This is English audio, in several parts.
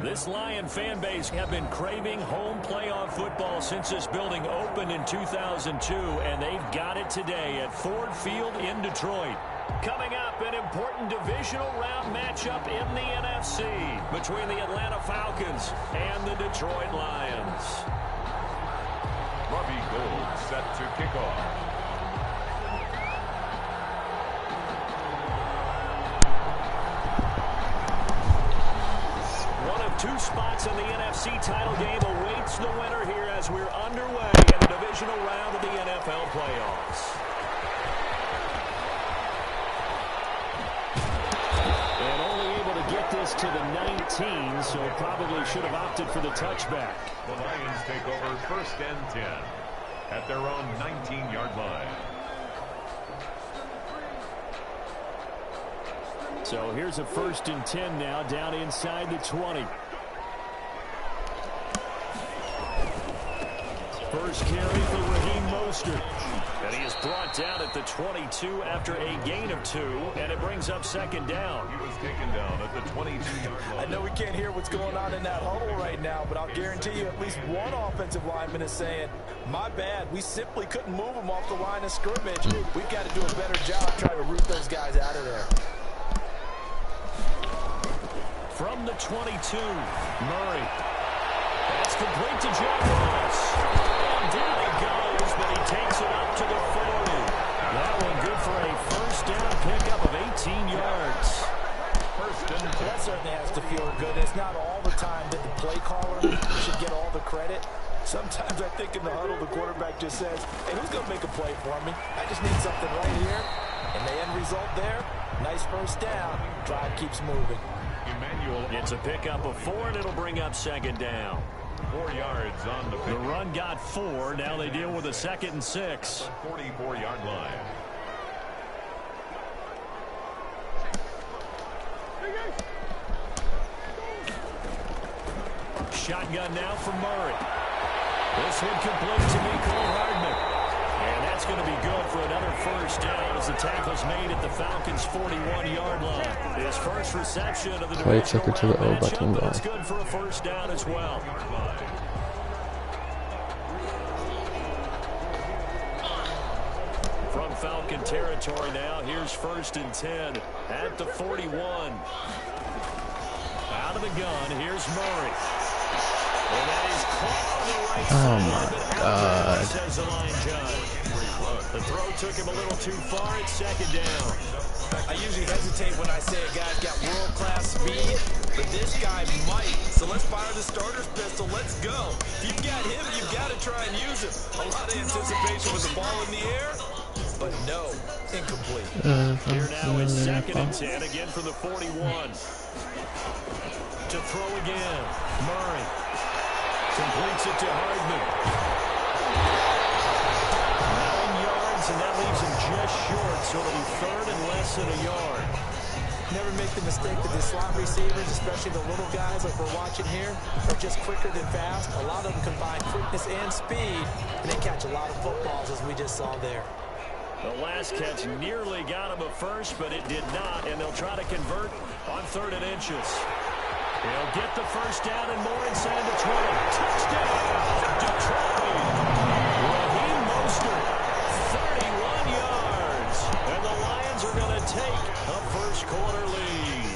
This Lion fan base have been craving home playoff football since this building opened in 2002, and they've got it today at Ford Field in Detroit. Coming up, an important divisional round matchup in the NFC between the Atlanta Falcons and the Detroit Lions. Robbie Gould set to kick off. Two spots in the NFC title game awaits the winner here as we're underway in the divisional round of the NFL playoffs. And only able to get this to the 19, so probably should have opted for the touchback. The Lions take over 1st and 10 at their own 19-yard line. So here's a 1st and 10 now down inside the 20. First carry for Raheem Mostert. And he is brought down at the 22 after a gain of 2, and it brings up 2nd down. He was taken down at the 22-yard line. I know we can't hear what's going on in that huddle right now, but I'll guarantee you at least one offensive lineman is saying, my bad, we simply couldn't move him off the line of scrimmage. We've got to do a better job trying to root those guys out of there. From the 22, Murray. That's complete to John Ross. And down he goes, but he takes it up to the 40. That one good for a 1st down pickup of 18 yards. 1st and 10. That certainly has to feel good. It's not all the time that the play caller should get all the credit. Sometimes I think in the huddle, the quarterback just says, hey, who's going to make a play for me? I just need something right here. And the end result there, nice 1st down. Drive keeps moving. It's a pickup of 4, and it'll bring up 2nd down. 4 yards on the pick. The run got 4. Now they deal with a 2nd and 6. 44-yard line. Shotgun now for Murray. This one complete to Mecole Hardman. And that's going to be good for another 1st down as the tackle's made at the Falcons' 41-yard line. His first reception of the divisional round matchup, but it's good for a 1st down as well. From Falcon territory now, here's 1st and 10 at the 41. Out of the gun, here's Murray. And that is caught on the right side. Oh my God. Says the line judge. The throw took him a little too far. It's 2nd down. I usually hesitate when I say a guy's got world-class speed, but this guy might. So let's fire the starter's pistol. Let's go. If you've got him, you've got to try and use him. A lot of anticipation with the ball in the air, but no, incomplete. Here now is 2nd and 10 again from the 41. To throw again. Murray completes it to Hardman. 9 yards, and that leaves him just short, so it'll be 3rd and less than a yard. Never make the mistake that the slot receivers, especially the little guys like we're watching here, are just quicker than fast. A lot of them combine quickness and speed, and they catch a lot of footballs, as we just saw there. The last catch nearly got him a 1st, but it did not, and they'll try to convert on 3rd and inches. He'll get the 1st down and more inside the 20. Touchdown, Detroit. Raheem Mostert, 31 yards. And the Lions are going to take a 1st quarter lead.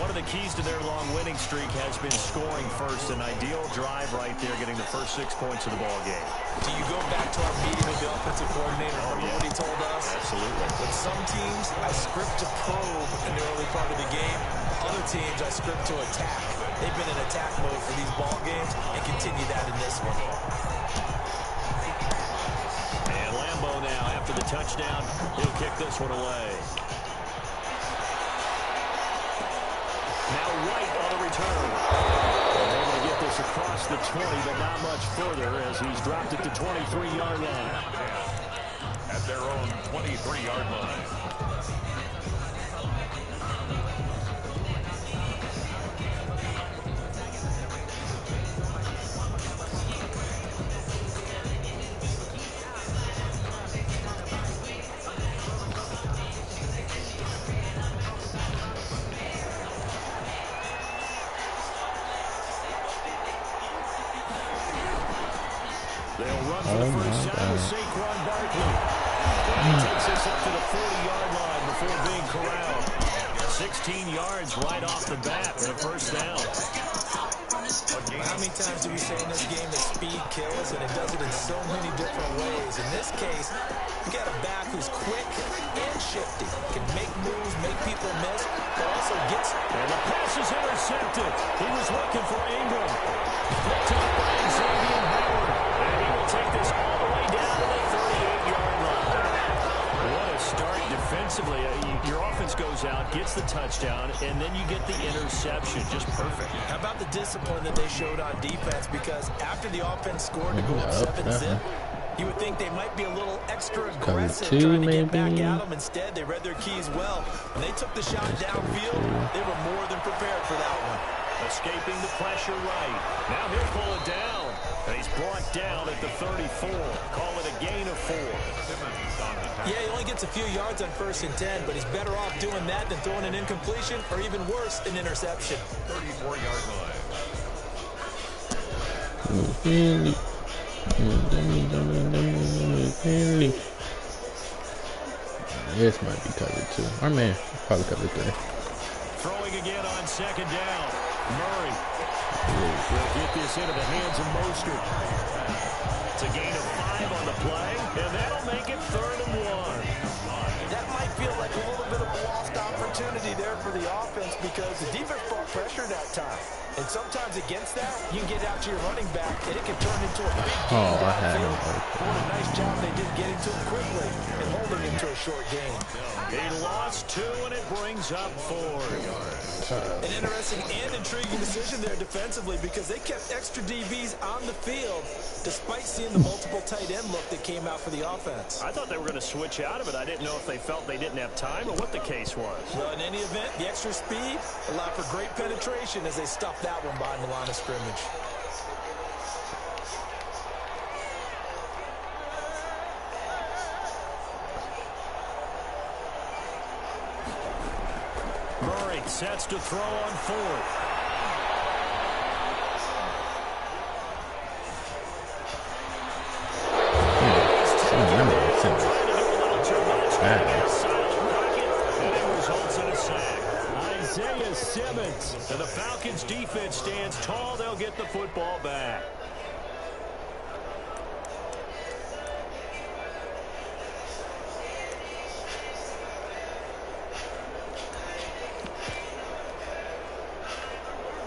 One of the keys to their long winning streak has been scoring first. An ideal drive right there, getting the first 6 points of the ball game. Do you go back to our meeting with the offensive coordinator? Remember what he told us? Absolutely. With some teams, I script to probe in the early part of the game. Other teams, I script to attack. They've been in attack mode for these ball games and continue that in this one. And Lambeau now, after the touchdown, he'll kick this one away. Now right on the return. And able to get this across the 20, but not much further as he's dropped it to 23-yard line. At their own 23-yard line. They'll run for the first time with Saquon Barkley. He takes us up to the 40-yard line before being corralled. 16 yards right off the bat for the first down. How many times do we say in this game that speed kills, and it does it in so many different ways? In this case, you got a back who's quick and shifty, can make moves, make people miss, but also gets... And the pass is intercepted. He was looking for Ingram. Flipped up by Xavier Howard. And he will take this all the way down to the 38-yard line. What a start defensively. Your offense goes out, gets the touchdown, and then you get the interception. Just perfect. How about the discipline that they showed on defense? Because after the offense scored to go up 7-zip, you would think they might be a little extra aggressive trying to get back at them. Instead, they read their keys well. When they took the shot downfield, they were more than prepared for that one. Escaping the pressure right. Now he'll pull it down. And he's brought down at the 34. Call it a gain of 4. Yeah, he only gets a few yards on 1st and 10, but he's better off doing that than throwing an incompletion or even worse, an interception. 34-yard line. This might be covered 2. Our man probably covered 3. Throwing again on 2nd down. Murray will get this into the hands of Mostert. It's a gain of 5 on the play, and that'll make it 3rd and 1. That might feel like a little bit of a lost opportunity there for the offense because the defense brought pressure that time. And sometimes against that, you can get out to your running back, and it can turn into a big game downfield. What a nice job they did getting to him quickly and holding him to a short gain. He lost 2, and it brings up 4. An interesting and intriguing decision there defensively because they kept extra DBs on the field despite seeing the multiple tight end look that came out for the offense. I thought they were going to switch out of it. I didn't know if they felt they didn't have time or what the case was. Well, in any event, the extra speed allowed for great penetration as they stuffed that one behind the line of scrimmage. Murray sets to throw on 4th. Isaiah Simmons. And the Falcons defense stands tall. They'll get the football back.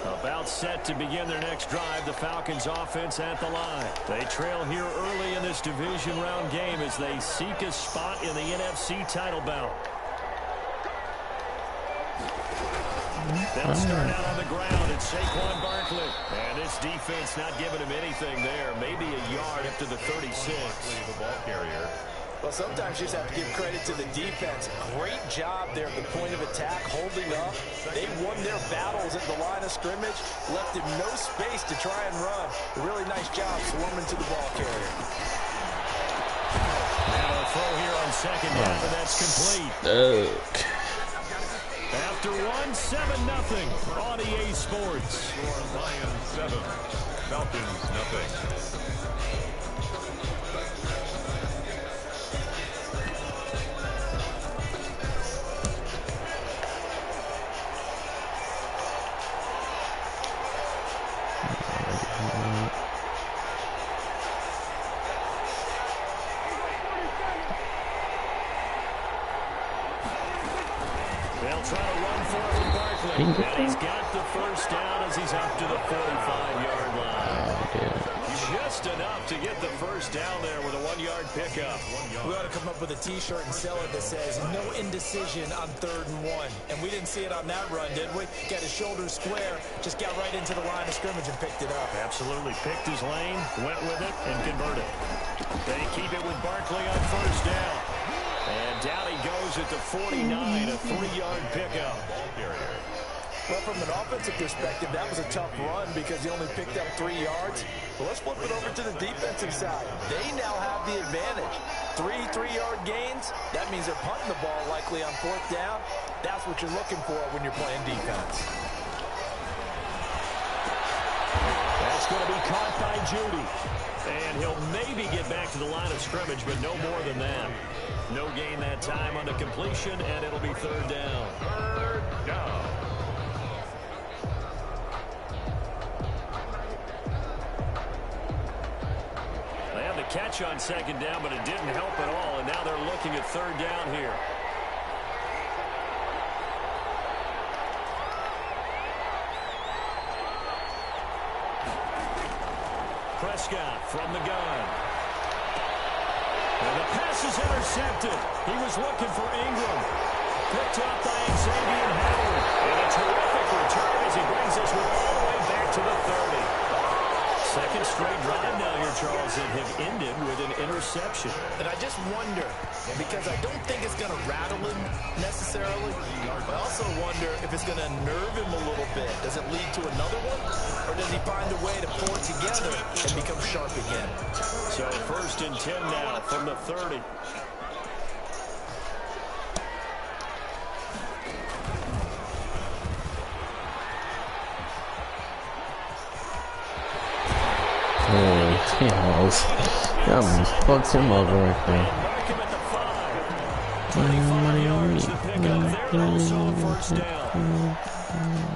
About set to begin their next drive, the Falcons offense at the line. They trail here early in this division round game as they seek a spot in the NFC title bout. They'll start out on the ground at Saquon Barkley. And this defense not giving him anything there. Maybe a yard up to the 36. The ball carrier. Well, sometimes you just have to give credit to the defense. Great job there at the point of attack, holding up. They won their battles at the line of scrimmage, left him no space to try and run. A really nice job swarming to the ball carrier. Now a throw here on 2nd down, and that's complete. After 1, 7-0 on EA Sports. Lions 7, Falcons nothing. They'll try to run for it with Barkley. And he's got the first down as he's up to the 45-yard line. Just enough to get the first down there with a 1-yard pickup. We ought to come up with a T-shirt and sell it that says, no indecision on 3rd and 1. And we didn't see it on that run, did we? Got his shoulders square, just got right into the line of scrimmage and picked it up. Absolutely. Picked his lane, went with it, and converted. They keep it with Barkley on 1st down. And down he goes at the 49, a 3-yard pickup. Ball carrier. Well, from an offensive perspective, that was a tough run because he only picked up 3 yards. But let's flip it over to the defensive side. They now have the advantage. 3-3-yard gains, that means they're punting the ball likely on 4th down. That's what you're looking for when you're playing defense. That's going to be caught by Judy. And he'll maybe get back to the line of scrimmage, but no more than that. No gain that time on the completion, and it'll be third down. Third down. They had the catch on second down, but it didn't help at all, and now they're looking at third down here. Prescott from the gun. And the pass is intercepted. He was looking for Ingram. Picked up by Xavier Howard. And a terrific return as he brings this one all the way back to the 30. Second straight drive now here, Charles, that have ended with an interception. And I just wonder, because I don't think it's going to rattle him necessarily, but I also wonder if it's going to nerve him a little bit. Does it lead to another one? Or does he find a way to pull it together and become sharp again? So first and 10 now from the 30. Oh, he almost fucked him over right there. Mark him at the 5. 25 yards to pick up there, also first down.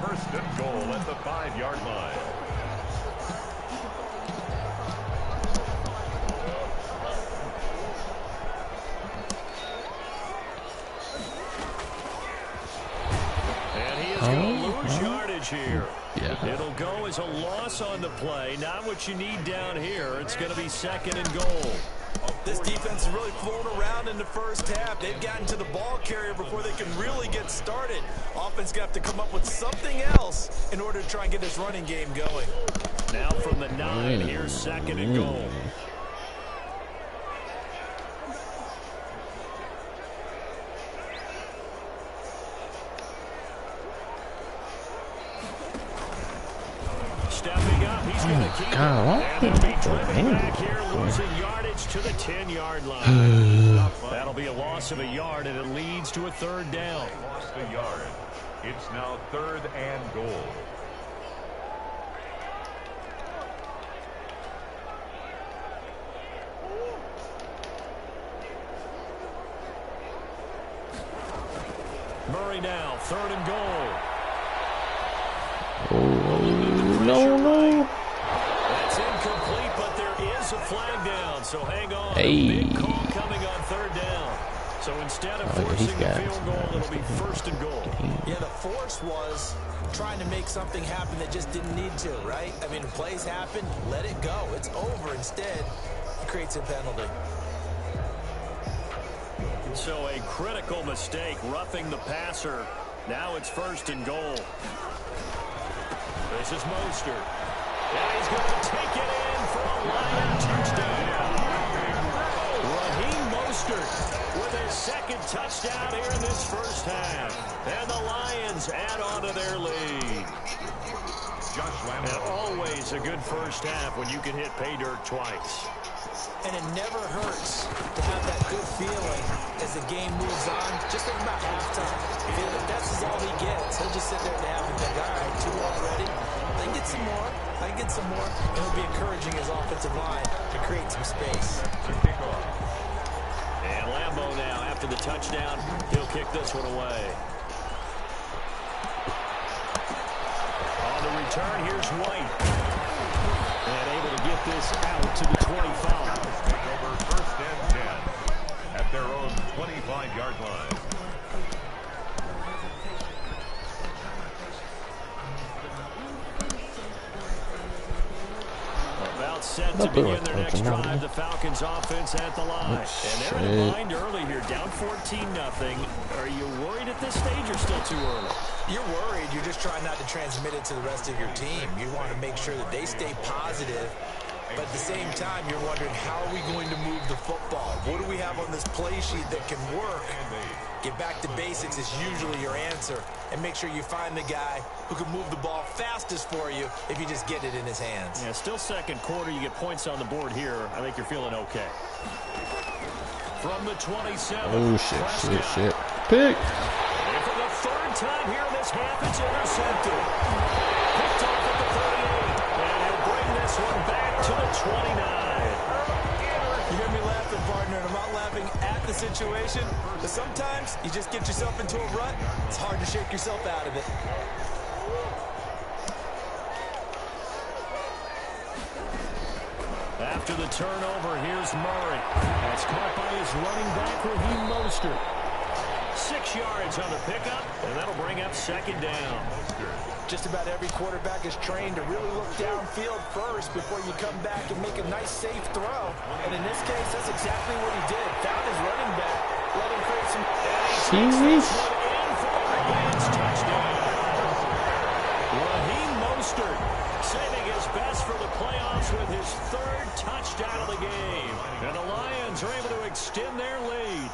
First and goal at the 5-yard line. And he is going to lose yardage here. Yeah. It'll go as a loss on the play. Not what you need down here. It's going to be second and goal. This defense is really flown around in the first half. They've gotten to the ball carrier before they can really get started. Offense going to have to come up with something else in order to try and get this running game going. Now from the 9, here's second and goal. Stepping up, he's going to keep it. And they'll be driven back here, losing yardage to the 10-yard line. That'll be a loss of a yard, and it leads to a third down. Lost a yard. It's now third and goal. Murray now, third and goal. Oh, no. That's incomplete, but there is a flag down, so hang on. Hey. A big call coming on third down. So instead of forcing the field goal, it'll be first and goal. Yeah, the force was trying to make something happen that just didn't need to, right? I mean, the plays happen, let it go. It's over. Instead, it creates a penalty. So a critical mistake, roughing the passer. Now it's first and goal. This is Mostert. And he's going to take it in for a Lion touchdown. Raheem Mostert with his second touchdown here in this first half. And the Lions add on to their lead. And always a good first half when you can hit pay dirt twice. And it never hurts to have that good feeling as the game moves on. Just think about halftime. If that's all he gets, he'll just sit there at the half and think, all right, 2 already. I can get some more. I can get some more. And it'll be encouraging his offensive line to create some space. And Lambeau now, after the touchdown, he'll kick this one away. On the return, here's White. And able to get this out to the 25. Over first and 10 at their own 25-yard line. About set to begin their next drive. The Falcons offense at the line. And they're in the line early here, down 14-0. Are you worried at this stage or still too early? You're worried. You're just trying not to transmit it to the rest of your team. You want to make sure that they stay positive. But at the same time, you're wondering, how are we going to move the football? What do we have on this play sheet that can work? Get back to basics is usually your answer. And make sure you find the guy who can move the ball fastest for you if you just get it in his hands. Yeah, still second quarter. You get points on the board here. I think you're feeling okay. From the 27. Oh, shit. Pick. And for the third time here in this half, it's intercepted. Picked off at the 38. And he'll bring this one back to the 29. situation, but sometimes you just get yourself into a rut. It's hard to shake yourself out of it. After the turnover, here's Murray. That's caught by his running back, Raheem Mostert. 6 yards on the pickup, and that'll bring up second down. Just about every quarterback is trained to really look downfield first before you come back and make a nice, safe throw. And in this case, that's exactly what he did. Found his running back, let him create some... Touchdown. Raheem Mostert saving his best for the playoffs with his 3rd touchdown of the game. And the Lions are able to extend their lead.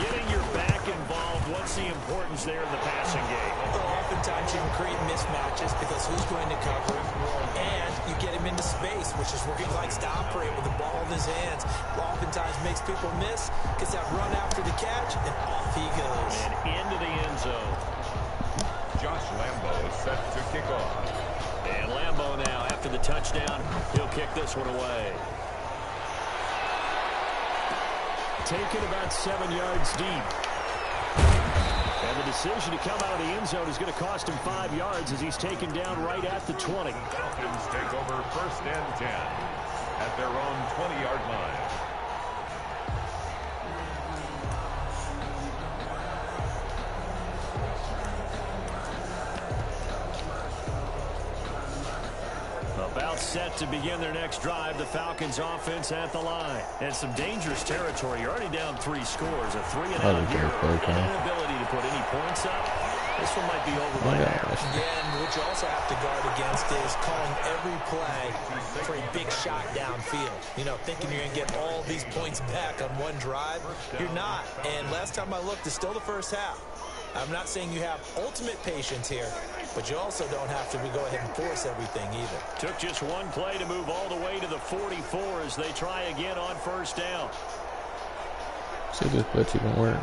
Getting your back involved, what's the importance there in the passing game? Well, oftentimes you can create mismatches because who's going to cover him, and you get him into space, which is where he likes to operate with the ball in his hands. Oftentimes makes people miss, gets that run after the catch, and off he goes. And into the end zone. Josh Lambo is set to kick off. And Lambo now, after the touchdown, he'll kick this one away. Taken about 7 yards deep. And the decision to come out of the end zone is going to cost him 5 yards as he's taken down right at the 20. Falcons take over 1st and 10 at their own 20-yard line. About set to begin their next drive, the Falcons offense at the line. And some dangerous territory. You're already down 3 scores, a 3-and-out here. Inability to put any points up. This one might be over by now. Yeah, and what you also have to guard against is calling every play for a big shot downfield. You know, thinking you're going to get all these points back on one drive. You're not. And last time I looked, it's still the first half. I'm not saying you have ultimate patience here, but you also don't have to go ahead and force everything either. Took just one play to move all the way to the 44 as they try again on 1st down. See if this blitz even work.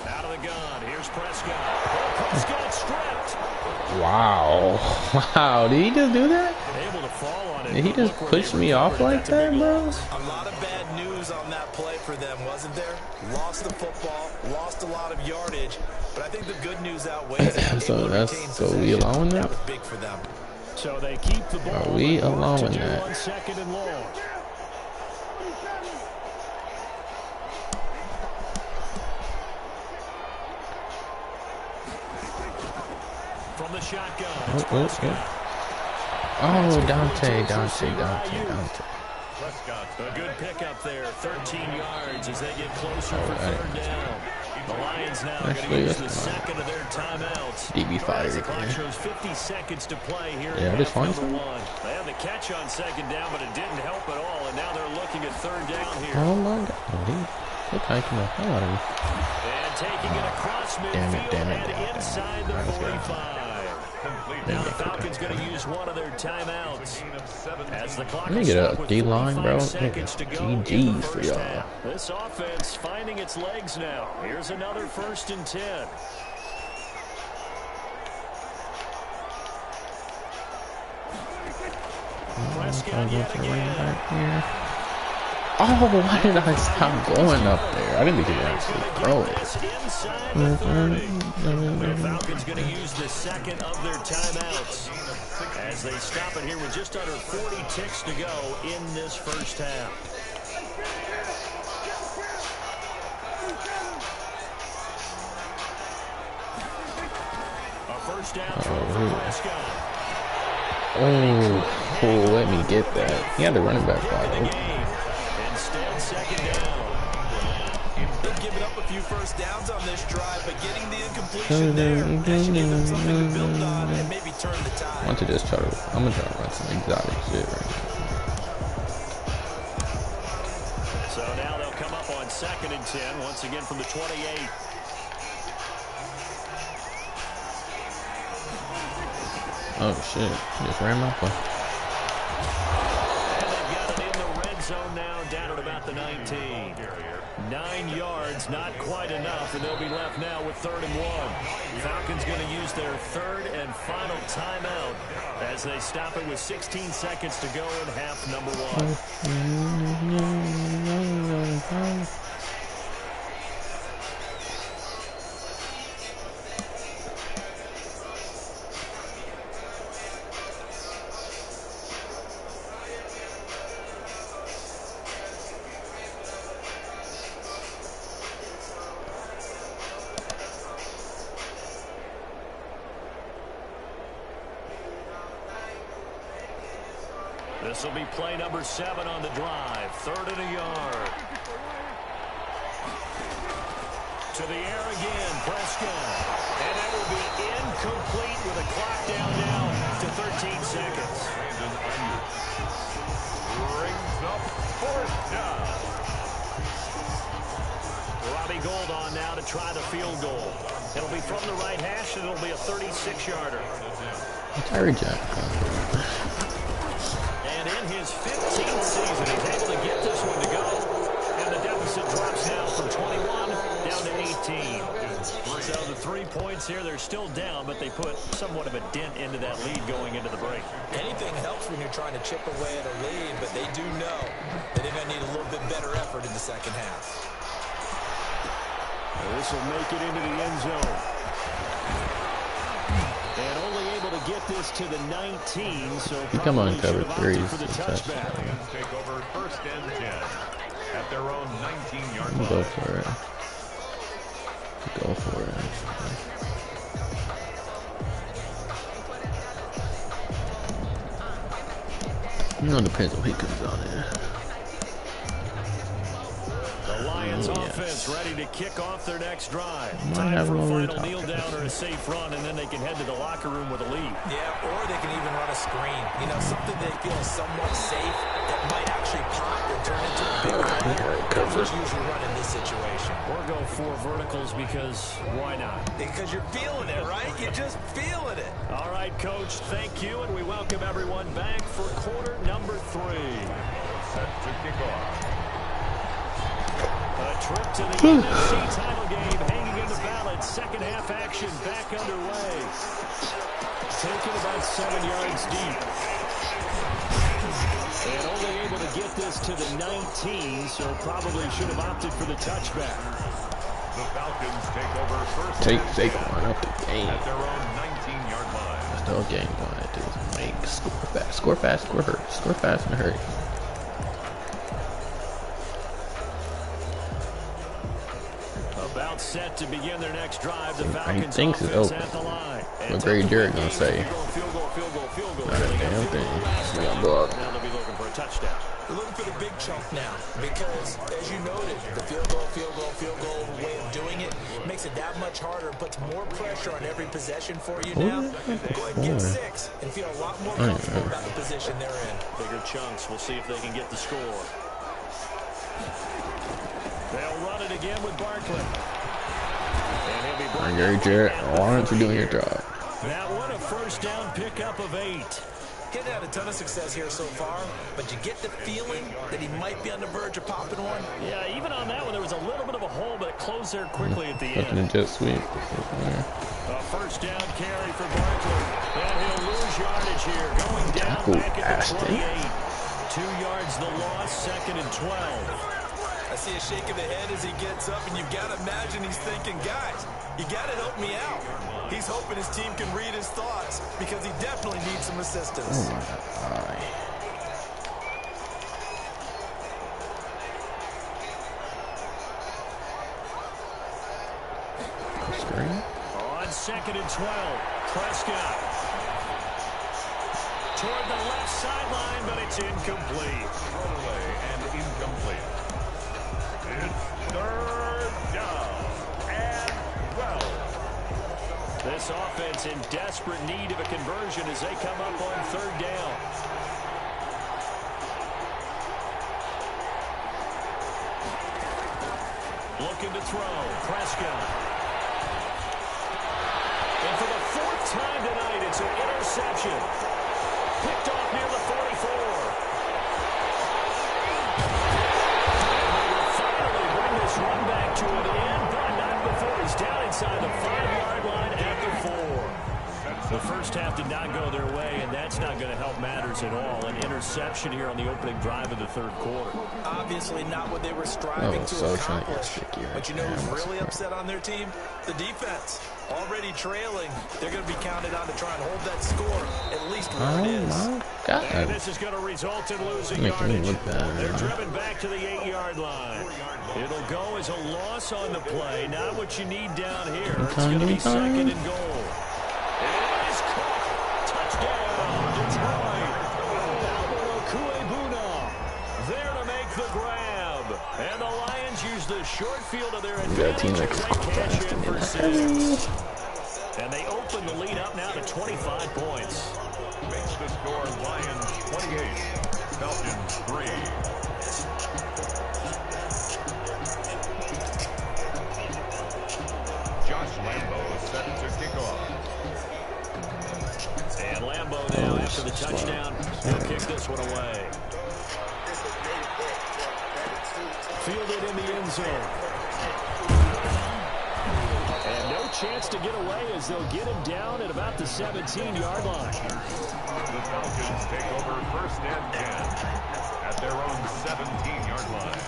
Out of the gun, here's Prescott. Prescott stripped. Wow. Wow, did he just do that? Able to fall on it. Did he just push me off like that, bro? A lot of bad news on that play for them, wasn't there? Lost the football, lost a lot of yardage, but I think the good news outweighs it. So we allowing that? That was big for them. So they keep the ball. Are we allowing that? 1 second and long. From the shotgun. Oh, Dante. A good pickup there, 13 yards as they get closer for 3rd down. The Lions now are going to use the 2nd of their timeouts. DB fired. The clock shows 50 seconds to play here. Yeah, this fine. They had the catch on 2nd down, but it didn't help at all, and now they're looking at 3rd down here. Oh my God. They're taking the hell out of me. And taking it across midfield and inside the 45. Now the Falcons going to use one of their timeouts. As the clock Let me get a D-line, bro. GG's for y'all. This offense finding its legs now. Here's another 1st and 10. Prescott yet again. Oh, why did I stop going up there? I didn't think he was actually throw it. The Falcons going to use the 2nd of their timeouts as they stop it here with just under 40 ticks to go in this 1st half. A 1st down throw for Prescott. Oh, let me get that. He had the running back wide open. Instead, 2nd down. They've given up a few 1st downs on this drive, but getting the incompletion there, that should give them something to build on and maybe turn the tide. I'm gonna try to run some exotic shit right now. So now they'll come up on 2nd and 10, once again from the 28. Oh shit, he just ran my play. And they've got it in the red zone now, down at about the 19. 9 yards, not quite enough, and they'll be left now with 3rd and 1. Falcons going to use their 3rd and final timeout as they stop it with 16 seconds to go in half number 1. bro. This will be play number 7 on the drive. 3rd and a yard. To the air again, Prescott. And that will be incomplete with a clock down now to 13 seconds. Brings up 4th down. Robbie Gould on now to try the field goal. It'll be from the right hash, and it'll be a 36-yarder. Tyree Jack. And in his 15th season, he's able to get this one to go. And the deficit drops now from 21 down to 18. So the 3 points here, they're still down, but they put somewhat of a dent into that lead going into the break. Anything helps when you're trying to chip away at a lead, but they do know that they're going to need a little bit better effort in the second half. This will make it into the end zone. And only able to get this to the 19, so Come on, cover probably 3. for the touchback. Take over 1st and 10 at their own 19-yard line. Go for it. Go for it. You know, it depends on who comes on there. The Lions offense ready to kick off their next drive. Might Time have for a one more final time. kneel down or a safe run, and then they can head to the locker room with a lead. Yeah, or they can even run a screen. You know, something they feel is somewhat safe that might actually pop and turn into a big play. That's what you usually run in this situation. Or go 4 verticals because why not? Because you're feeling it, right? You're just feeling it. All right, Coach, thank you, and we welcome everyone back for quarter number 3. Set to kick off. A trip to the NFC title game hanging in the balance. Second half action back underway. Taken about 7 yards deep. And only able to get this to the 19, so probably should have opted for the touchback. The Falcons take over 1st Take and 10 Saquon up the game. at their own 19-yard line. That's the whole game going to make score fast, score fast, score hurt, score fast and hurry. About set to begin their next drive. The He Falcons thinks it's offense open. at the line. What Grady Jarrett gonna say? Field goal. Not a damn thing. He got blocked. Now they'll be looking for a touchdown. We're looking for the big chunk now because, as you noted, the field goal way of doing it makes it that much harder and puts more pressure on every possession for you now. Go ahead and get 6 and feel a lot more comfortable about the position they're in. Bigger chunks. We'll see if they can get the score. They'll run it again with Barkley. And he'll be brought Gary down Jarrett, at the Lawrence, you're 30. doing your job. That one a first down pickup of 8. He's had a ton of success here so far, but you get the feeling that he might be on the verge of popping one. Yeah, even on that one, there was a little bit of a hole, but it closed there quickly at the Fucking end. jet sweep. A first down carry for Barkley. And he'll lose yardage here. Going down Tackle back at the Aston. 28. 2 yards the loss, 2nd and 12. I see a shake of the head as he gets up, and you've got to imagine he's thinking, guys, you got to help me out. He's hoping his team can read his thoughts because he definitely needs some assistance. Oh my God. Screen? On 2nd and 12, Prescott. Toward the left sideline, but it's incomplete. Thrown away and incomplete. It's 3rd down and 12. This offense in desperate need of a conversion as they come up on 3rd down. Looking to throw, Prescott. And for the 4th time tonight, it's an interception. Picked off near the 44. And they will finally bring this run back to an end, but not before he's down inside the 5-yard line at the 4. Sets The first half did not go their way, and that's not going to help matters at all. An interception here on the opening drive of the third quarter. Obviously not what they were striving to accomplish. But you know who's really upset on their team? The defense. Already trailing. They're going to be counted on to try and hold that score at least where it is. Oh, my God. And this is going to result in losing yardage. They're driven back to the 8-yard line. It'll go as a loss on the play. Not what you need down here. It's going to be second and goal. It is caught. Touchdown, Detroit. There to make the grab. And the Lions use the short field of their advantage to cash in for 6. And they open the lead up now to 25 points. Makes the score Lions 28, Falcons 3. Josh Lambo set to kick off. And Lambo now after the touchdown. He'll kick this one away. Fielded in the end zone. And no chance to get away as they'll get him down at about the 17-yard line. The Falcons take over first and 10 at their own 17-yard line.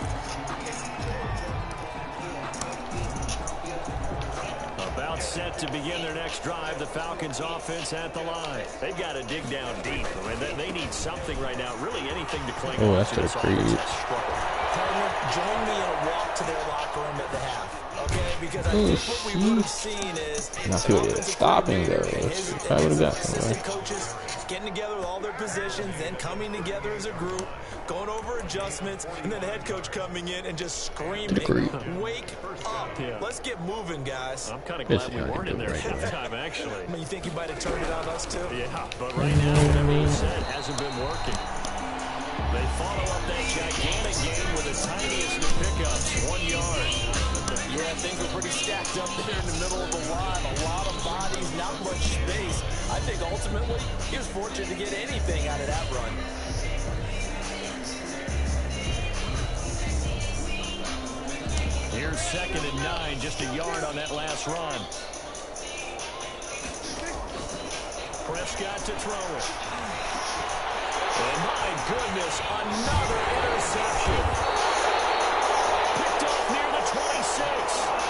About set to begin their next drive. The Falcons offense at the line. They've got to dig down deep. I mean, they need something right now. Really anything to cling on. Oh, that's a creep. Join me in a walk to their locker room at the half, okay? Because I think what we would have seen is stopping those. Probably would have got somewhere. Coaches getting together with all their positions, then coming together as a group, going over adjustments, and then the head coach coming in and just screaming, "Wake up! Let's get moving, guys." I'm kind of glad we weren't in there at halftime, actually. I mean, you think he might have turned it on us too? Yeah, but right now, whatever he said hasn't been working. They follow up that gigantic game with the tiniest of pickups, 1 yard. Yeah, things were pretty stacked up there in the middle of the line. A lot of bodies, not much space. I think ultimately he was fortunate to get anything out of that run. Here's 2nd and 9, just a yard on that last run. Prescott to throw it. And my goodness, another interception. Picked off near the 26.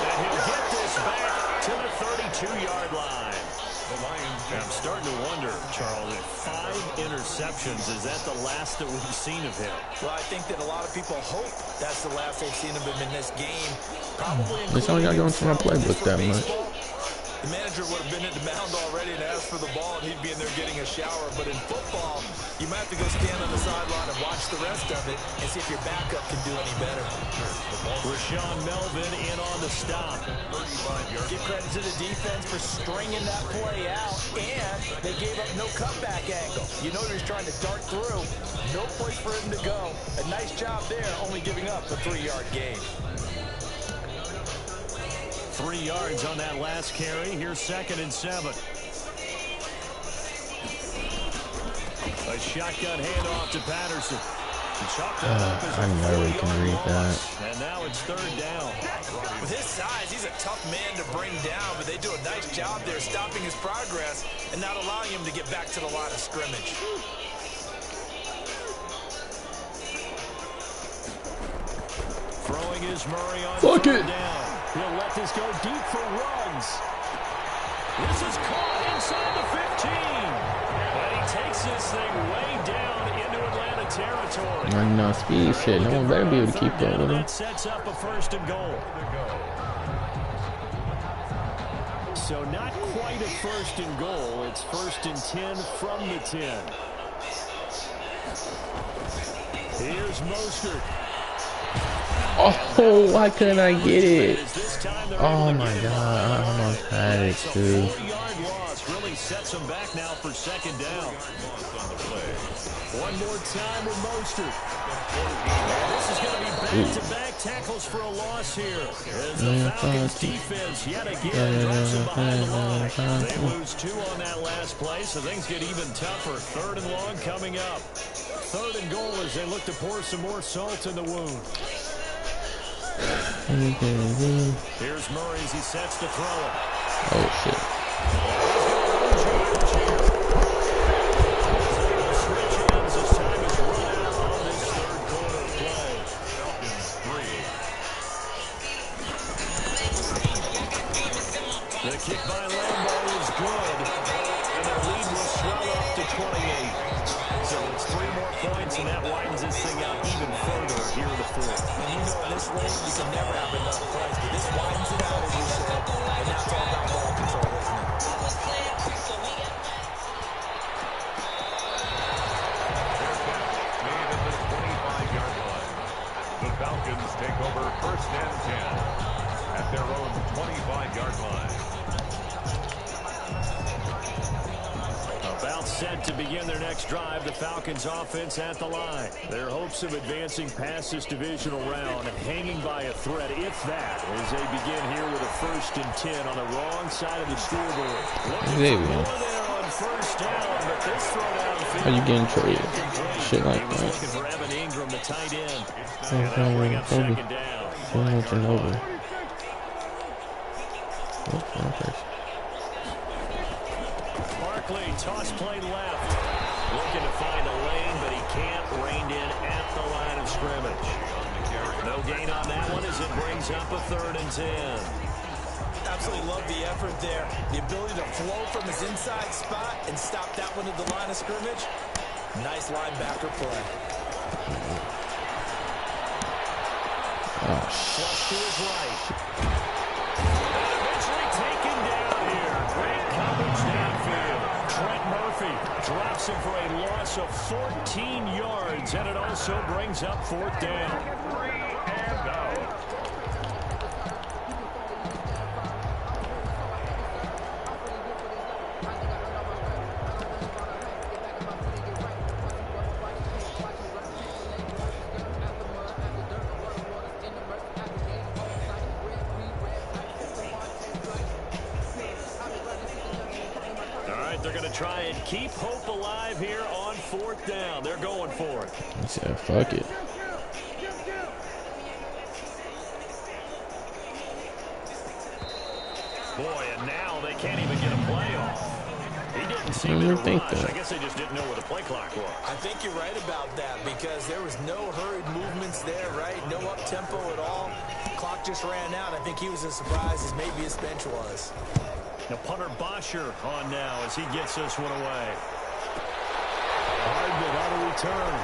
And he'll get this back to the 32-yard line. I'm starting to wonder, Charles, if 5 interceptions, is that the last that we've seen of him? Well, I think that a lot of people hope that's the last they've seen of him in this game. Probably It's only got going through my playbook that much. The manager would have been at the mound already and asked for the ball, and he'd be in there getting a shower. But in football, you might have to go stand on the sideline and watch the rest of it and see if your backup can do any better. Rashawn Melvin in on the stop. Give credit to the defense for stringing that play out, and they gave up no cutback angle. You know he was trying to dart through. No place for him to go. A nice job there, only giving up a 3-yard gain. 3 yards on that last carry. Here's 2nd and 7. A shotgun handoff to Patterson. I never can read that. And now it's 3rd down. With his size, he's a tough man to bring down, but they do a nice job there stopping his progress and not allowing him to get back to the line of scrimmage. Throwing is Murray on 3rd down. He'll let this go deep for runs. This is caught inside the 15. And he takes this thing way down into Atlanta territory. I know, speed shit. No one better be able to keep up with him. That sets up a 1st and goal. So not quite a 1st and goal. It's 1st and 10 from the 10. Here's Mostert. Oh, why couldn't I get it? Oh my God, I almost had it too. 4-yard loss really sets him back now for 2nd down. One more time with Mostert. This is going to be back-to-back tackles for a loss here. As the Falcons defense yet again drops him behind the line. They lose 2 on that last play, so things get even tougher. 3rd and long coming up. 3rd and goal as they look to pour some more salt in the wound. Here's Murray as he sets to throw it. Oh, shit. more points, and that widens this thing out even further here in the fourth. And you know, in this league, you can never have enough points, but this widens it out, as you said, and now it's all about ball control, isn't it? Made at the 25-yard line. The Falcons take over first and 10 at their own 25-yard line. About set to begin their next drive, the Falcons offense at the line. Their hopes of advancing past this divisional round hanging by a thread, if that, as they begin here with a first and 10 on the wrong side of the scoreboard. There we go. First down, but this throw downfield. How you getting traded? Shit like that. Looking for Evan Ingram, the tight end. They'll bring up second down. over. Barkley, toss play left. Looking to find a lane, but he can't. Reined in at the line of scrimmage. No gain on that one as it brings up a 3rd and 10. Absolutely love the effort there. The ability to flow from his inside spot and stop that one at the line of scrimmage. Nice linebacker play. Flush to his right. Eventually taken down here. Great coverage downfield. Trent Murphy drops him for a loss of 14 yards, and it also brings up 4th down. 3 and out. They're going to try and keep hope alive here on 4th down. They're going for it. He said, fuck it. Boy, and now they can't even get a play off. He didn't seem to rush. I guess they just didn't know where the play clock was. I think you're right about that because there was no hurried movements there, right? No up-tempo at all. The clock just ran out. I think he was as surprised as maybe his bench was. Now punter Bosher on now as he gets this one away. Hardman on a return.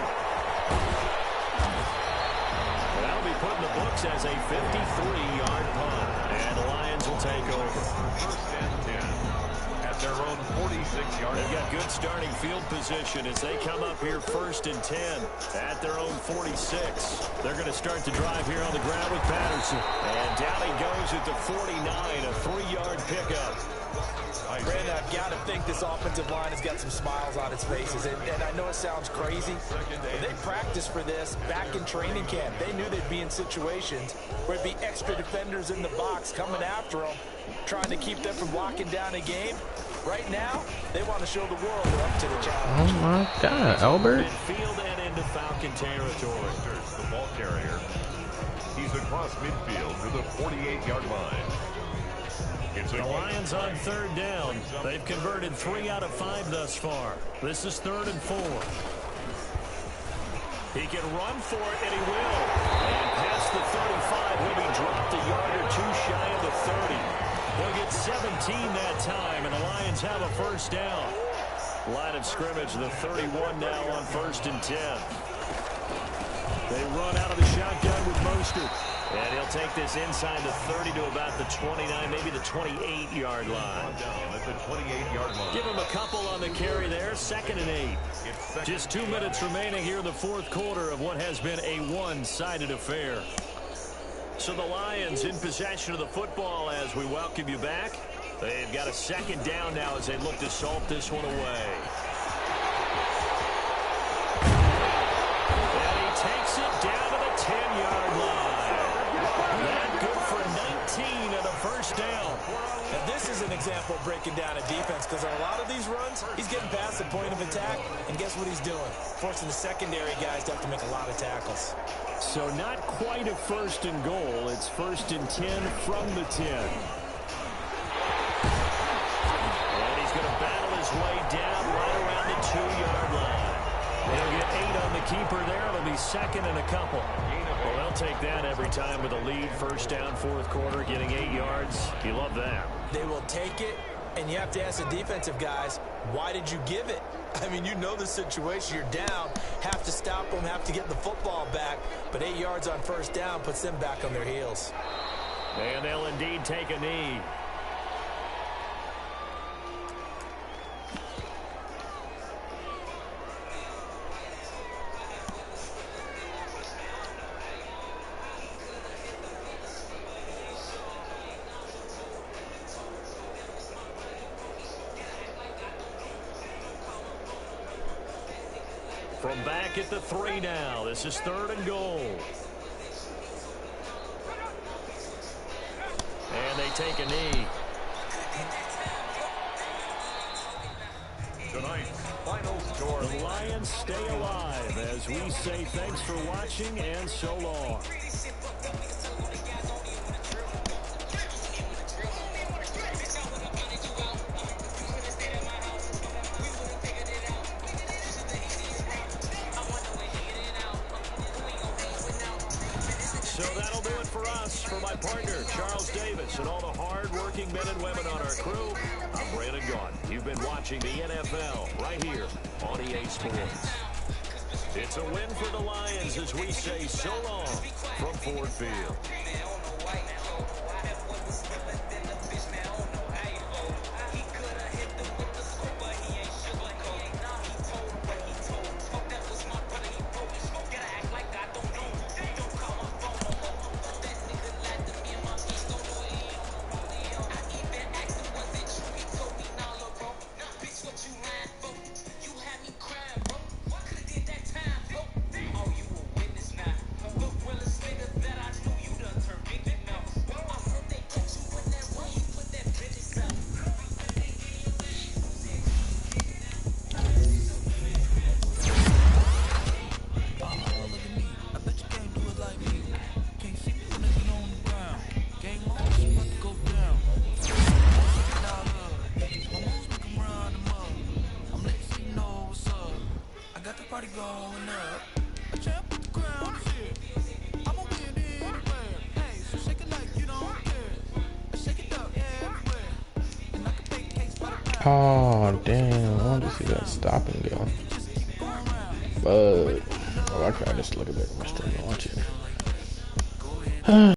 That'll be put in the books as a 53-yard punt. And the Lions will take over. First and 10 at their own 46-yard line. They've got good starting field position as they come up here 1st and 10 at their own 46. They're going to start the drive here on the ground with Patterson. And down he goes at the 49, a 3-yard pickup. Brandon, I've got to think this offensive line has got some smiles on its faces. And I know it sounds crazy, but they practiced for this back in training camp. They knew they'd be in situations where it'd be extra defenders in the box coming after them, trying to keep them from locking down a game. Right now, they want to show the world they're up to the challenge. Oh my God, Albert. Midfield and into Falcon territory. The ball carrier. He's across midfield to the 48-yard line. The Lions on 3rd down. They've converted 3 out of 5 thus far. This is 3rd and 4. He can run for it, and he will. And past the 35, he'll be dropped a yard or 2 shy of the 30. They'll get 17 that time, and the Lions have a 1st down. Line of scrimmage, the 31 now on 1st and 10. They run out of the shotgun with Mostert. And he'll take this inside the 30 to about the 29, maybe the 28-yard line. Down at the 28-yard line. Give him a couple on the carry there, 2nd and 8. Just 2 minutes remaining here in the 4th quarter of what has been a one-sided affair. So the Lions in possession of the football as we welcome you back. They've got a 2nd down now as they look to salt this one away. And he takes it down to the 10-yard line. That good for 19 and a 1st down. Now this is an example of breaking down a defense because on a lot of these runs, he's getting past the point of attack, and guess what he's doing? Forcing the secondary guys to have to make a lot of tackles. So not quite a 1st and goal. It's 1st and 10 from the 10. And he's going to battle his way down right around the 2-yard line. They'll get 8 on the keeper there. It'll be 2nd and a couple. Well, they'll take that every time with a lead. 1st down, 4th quarter, getting 8 yards. You love that. They will take it, and you have to ask the defensive guys, why did you give it? I mean, you know the situation. You're down. them have to get the football back, but 8 yards on first down puts them back on their heels. And they'll indeed take a knee. From back at the 3 now. This is 3rd and goal. And they take a knee. Tonight's final score. The Lions stay alive as we say thanks for watching and so long. So that'll do it for us. For my partner, Charles Davis, and all the hard-working men and women on our crew, I'm Brandon Gaudin. You've been watching the NFL right here on EA Sports. It's a win for the Lions as we say so long from Ford Field. Oh, damn. I wanted to see that stop and go. But, oh, I can just look at that on my stream and watch it.